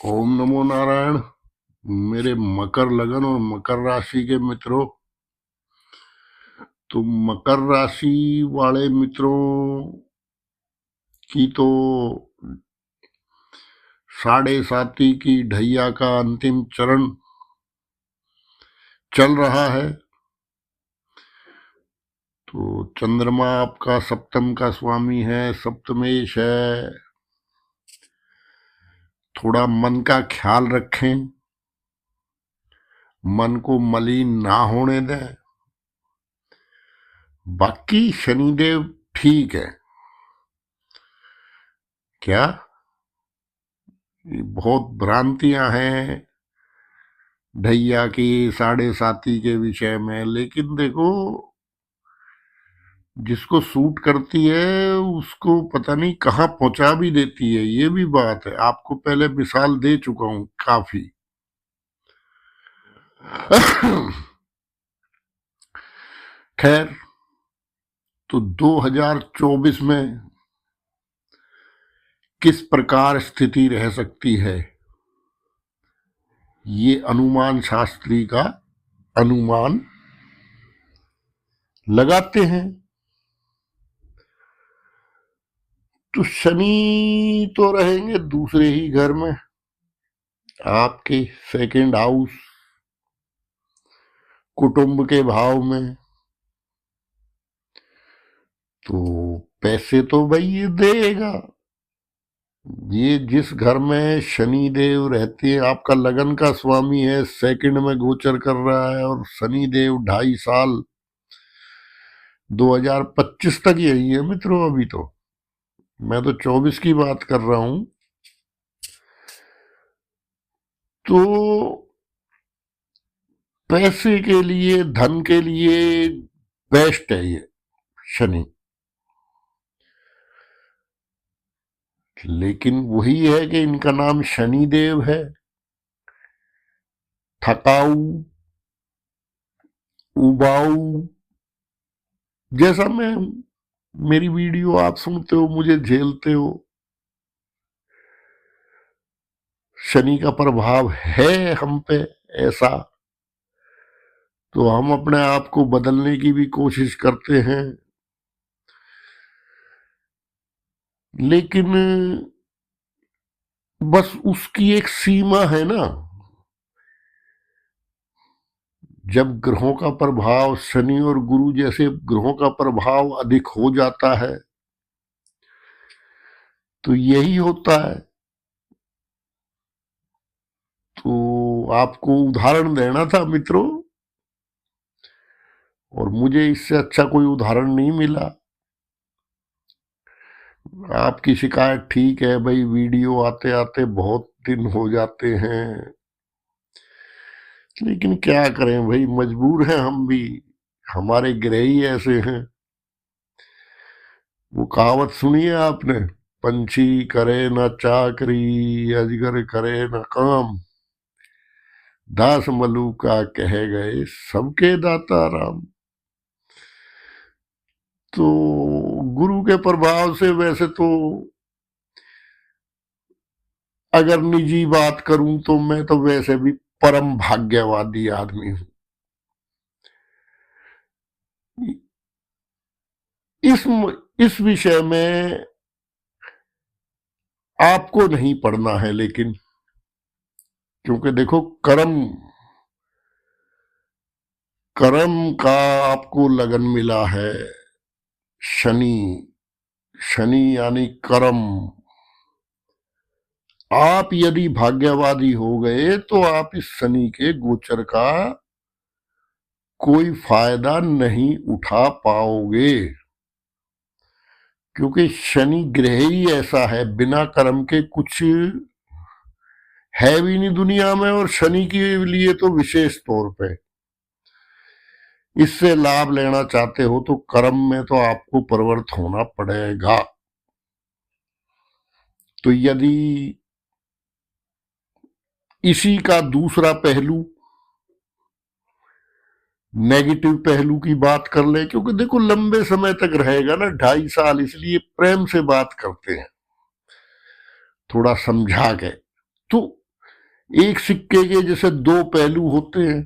ओम नमो नारायण। मेरे मकर लगन और मकर राशि के मित्रों, तो मकर राशि वाले मित्रों की तो साढ़े साती की ढैया का अंतिम चरण चल रहा है। तो चंद्रमा आपका सप्तम का स्वामी है, सप्तमेश है। थोड़ा मन का ख्याल रखें, मन को मलिन ना होने दें। बाकी शनिदेव ठीक है क्या? बहुत भ्रांतियां हैं ढैया की, साढ़े साती के विषय में, लेकिन देखो जिसको सूट करती है उसको पता नहीं कहाँ पहुंचा भी देती है। ये भी बात है, आपको पहले मिसाल दे चुका हूं काफी। खैर, तो 2024 में किस प्रकार स्थिति रह सकती है, ये अनुमान शास्त्री का अनुमान लगाते हैं। तो शनि तो रहेंगे दूसरे ही घर में, आपके सेकंड हाउस, कुटुंब के भाव में। तो पैसे तो भाई ये देगा। ये जिस घर में शनि देव रहते हैं, आपका लगन का स्वामी है, सेकंड में गोचर कर रहा है, और शनि देव 2.5 साल 2025 तक यही है मित्रों। अभी तो मैं तो 24 की बात कर रहा हूं। तो पैसे के लिए, धन के लिए बेस्ट है ये शनि। लेकिन वही है कि इनका नाम शनि देव है, थकाऊ, उबाऊ। जैसा मैं हूं, मेरी वीडियो आप सुनते हो, मुझे झेलते हो। शनि का प्रभाव है हम पे ऐसा, तो हम अपने आप को बदलने की भी कोशिश करते हैं। लेकिन बस उसकी एक सीमा है ना। जब ग्रहों का प्रभाव, शनि और गुरु जैसे ग्रहों का प्रभाव अधिक हो जाता है, तो यही होता है। तो आपको उदाहरण देना था मित्रों, और मुझे इससे अच्छा कोई उदाहरण नहीं मिला। आपकी शिकायत ठीक है भाई, वीडियो आते आते बहुत दिन हो जाते हैं, लेकिन क्या करें भाई, मजबूर हैं हम भी, हमारे ग्रह ही ऐसे हैं। वो कहावत सुनी है आपने, पंछी करे न चाकरी, अजगर करे न काम, दास मलूका कह गए सबके दाता राम। तो गुरु के प्रभाव से वैसे तो अगर निजी बात करूं तो मैं तो वैसे भी परम भाग्यवादी आदमी हूं। इस विषय में आपको नहीं पढ़ना है, लेकिन क्योंकि देखो कर्म का आपको लगन मिला है। शनि, शनि यानी कर्म। आप यदि भाग्यवादी हो गए तो आप इस शनि के गोचर का कोई फायदा नहीं उठा पाओगे, क्योंकि शनि ग्रह ही ऐसा है, बिना कर्म के कुछ है भी नहीं दुनिया में। और शनि के लिए तो विशेष तौर पे, इससे लाभ लेना चाहते हो तो कर्म में तो आपको प्रवृत्त होना पड़ेगा। तो यदि इसी का दूसरा पहलू, नेगेटिव पहलू की बात कर ले, क्योंकि देखो लंबे समय तक रहेगा ना, 2.5 साल, इसलिए प्रेम से बात करते हैं, थोड़ा समझा के। तो एक सिक्के के जैसे दो पहलू होते हैं,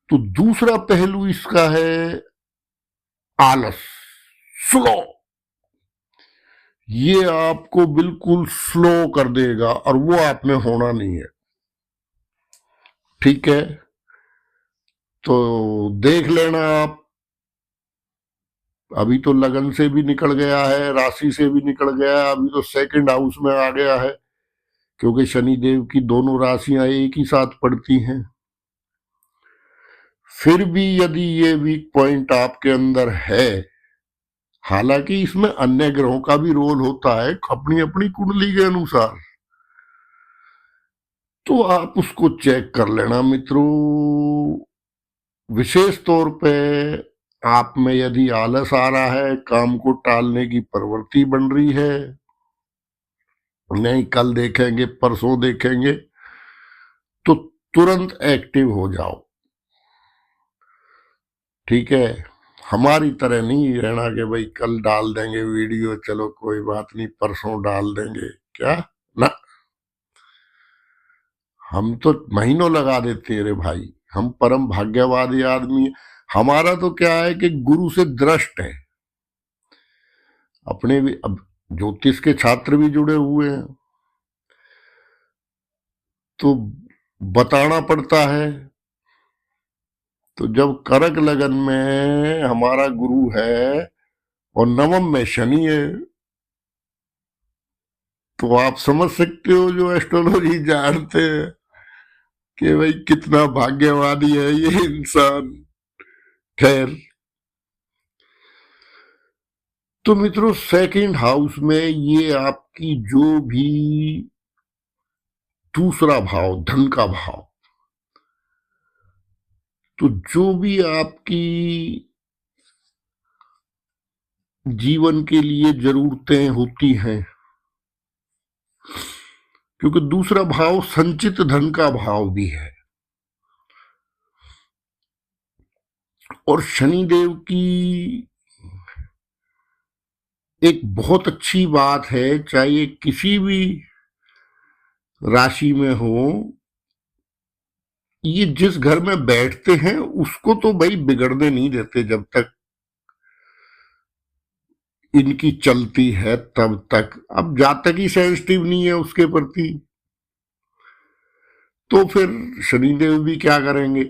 तो दूसरा पहलू इसका है आलस, स्लो। ये आपको बिल्कुल स्लो कर देगा और वो आप में होना नहीं है। ठीक है, तो देख लेना आप। अभी तो लगन से भी निकल गया है, राशि से भी निकल गया है, अभी तो सेकंड हाउस में आ गया है, क्योंकि शनि देव की दोनों राशियां एक ही साथ पड़ती हैं। फिर भी यदि ये वीक पॉइंट आपके अंदर है, हालांकि इसमें अन्य ग्रहों का भी रोल होता है अपनी अपनी कुंडली के अनुसार, तो आप उसको चेक कर लेना मित्रों। विशेष तौर पे आप में यदि आलस आ रहा है, काम को टालने की प्रवृत्ति बन रही है, नहीं कल देखेंगे परसों देखेंगे, तो तुरंत एक्टिव हो जाओ। ठीक है, हमारी तरह नहीं रहना कि भाई कल डाल देंगे वीडियो, चलो कोई बात नहीं परसों डाल देंगे, क्या ना, हम तो महीनों लगा देते हैं रे भाई। हम परम भाग्यवादी आदमी है। हमारा तो क्या है कि गुरु से दृष्ट है, अपने भी अब ज्योतिष के छात्र भी जुड़े हुए हैं, तो बताना पड़ता है। तो जब कर्क लगन में हमारा गुरु है और नवम में शनि है, तो आप समझ सकते हो जो एस्ट्रोलॉजी जानते हैं कि भाई कितना भाग्यवादी है ये इंसान। खैर, तो मित्रों सेकंड हाउस में ये आपकी जो भी दूसरा भाव, धन का भाव, तो जो भी आपकी जीवन के लिए जरूरतें होती हैं, क्योंकि दूसरा भाव संचित धन का भाव भी है, और शनिदेव की एक बहुत अच्छी बात है, चाहे किसी भी राशि में हो, ये जिस घर में बैठते हैं उसको तो भाई बिगड़ने नहीं देते जब तक इनकी चलती है तब तक। अब जातक ही सेंसिटिव नहीं है उसके प्रति, तो फिर शनिदेव भी क्या करेंगे।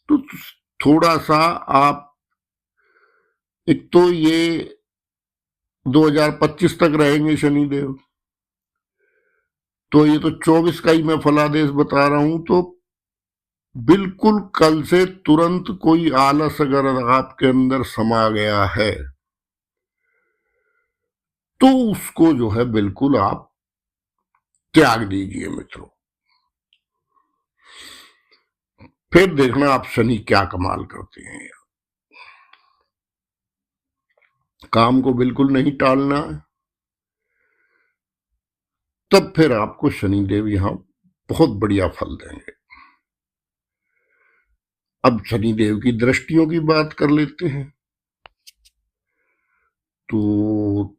तो थोड़ा सा आप, एक तो ये 2025 तक रहेंगे शनिदेव, तो ये तो 24 का ही मैं फलादेश बता रहा हूं, तो बिल्कुल कल से तुरंत कोई आलस अगर आपके अंदर समा गया है तो उसको जो है बिल्कुल आप त्याग दीजिए मित्रों। फिर देखना आप शनि क्या कमाल करते हैं। काम को बिल्कुल नहीं टालना है, तब फिर आपको शनिदेव यहां बहुत बढ़िया फल देंगे। अब शनिदेव की दृष्टियों की बात कर लेते हैं। तो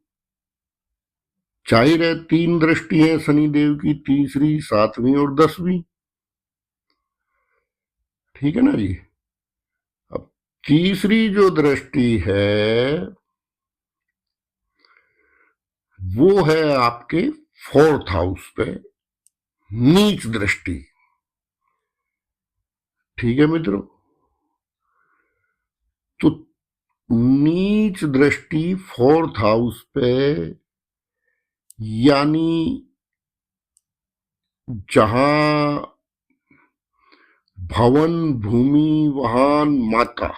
जाहिर है 3 दृष्टि है शनिदेव की, तीसरी, 7वीं और 10वीं। ठीक है ना जी। अब तीसरी जो दृष्टि है वो है आपके 4th हाउस पे, नीच दृष्टि। ठीक है मित्रों, तो नीच दृष्टि 4th हाउस पे, यानी जहां भवन, भूमि, वाहन, माता,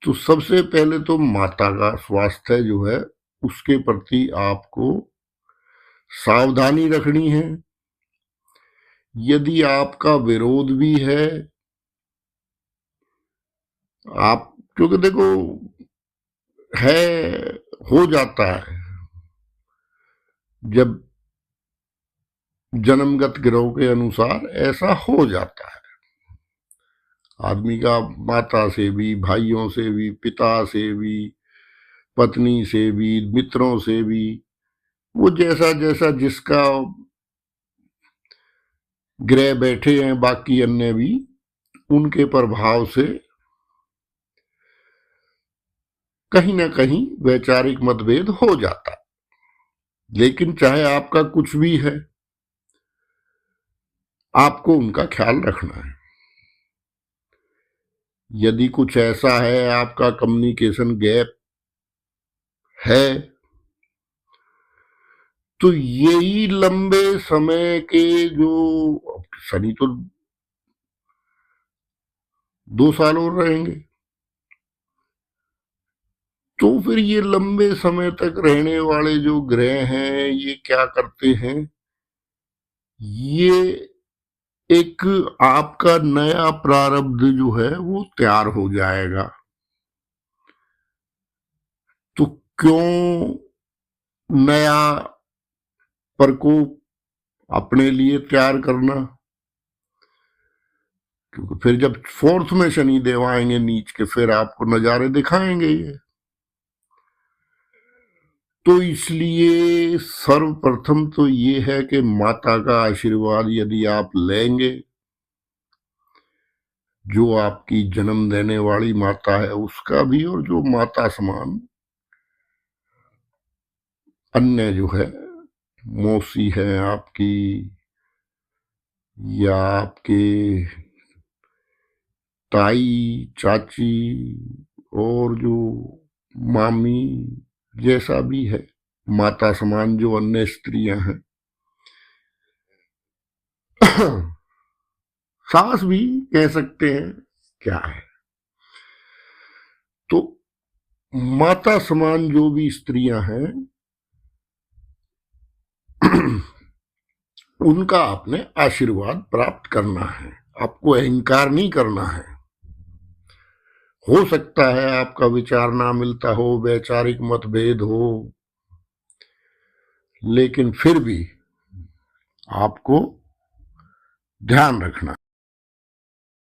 तो सबसे पहले तो माता का स्वास्थ्य जो है उसके प्रति आपको सावधानी रखनी है। यदि आपका विरोध भी है, आप, क्योंकि देखो है, हो जाता है जब जन्मगत ग्रहों के अनुसार ऐसा हो जाता है, आदमी का माता से भी, भाइयों से भी, पिता से भी, पत्नी से भी, मित्रों से भी वो जैसा जैसा जिसका ग्रह बैठे हैं बाकी अन्य भी, उनके प्रभाव से कहीं ना कहीं वैचारिक मतभेद हो जाता। लेकिन चाहे आपका कुछ भी है, आपको उनका ख्याल रखना है। यदि कुछ ऐसा है आपका कम्युनिकेशन गैप है, तो यही लंबे समय के जो शनि तो 2 साल और रहेंगे, तो फिर ये लंबे समय तक रहने वाले जो ग्रह हैं ये क्या करते हैं, ये एक आपका नया प्रारब्ध जो है वो तैयार हो जाएगा। तो क्यों नया प्रकोप अपने लिए तैयार करना, क्योंकि फिर जब 4th में शनि देव आएंगे नीच के, फिर आपको नजारे दिखाएंगे ये। तो इसलिए सर्वप्रथम तो ये है कि माता का आशीर्वाद यदि आप लेंगे, जो आपकी जन्म देने वाली माता है उसका भी, और जो माता समान अन्य जो है मौसी है आपकी, या आपके ताई, चाची, और जो मामी, जैसा भी है माता समान जो अन्य स्त्रियां हैं, सास भी कह सकते हैं, क्या है। तो माता समान जो भी स्त्रियां हैं उनका आपने आशीर्वाद प्राप्त करना है, आपको अहंकार नहीं करना है। हो सकता है आपका विचार ना मिलता हो, वैचारिक मतभेद हो, लेकिन फिर भी आपको ध्यान रखना।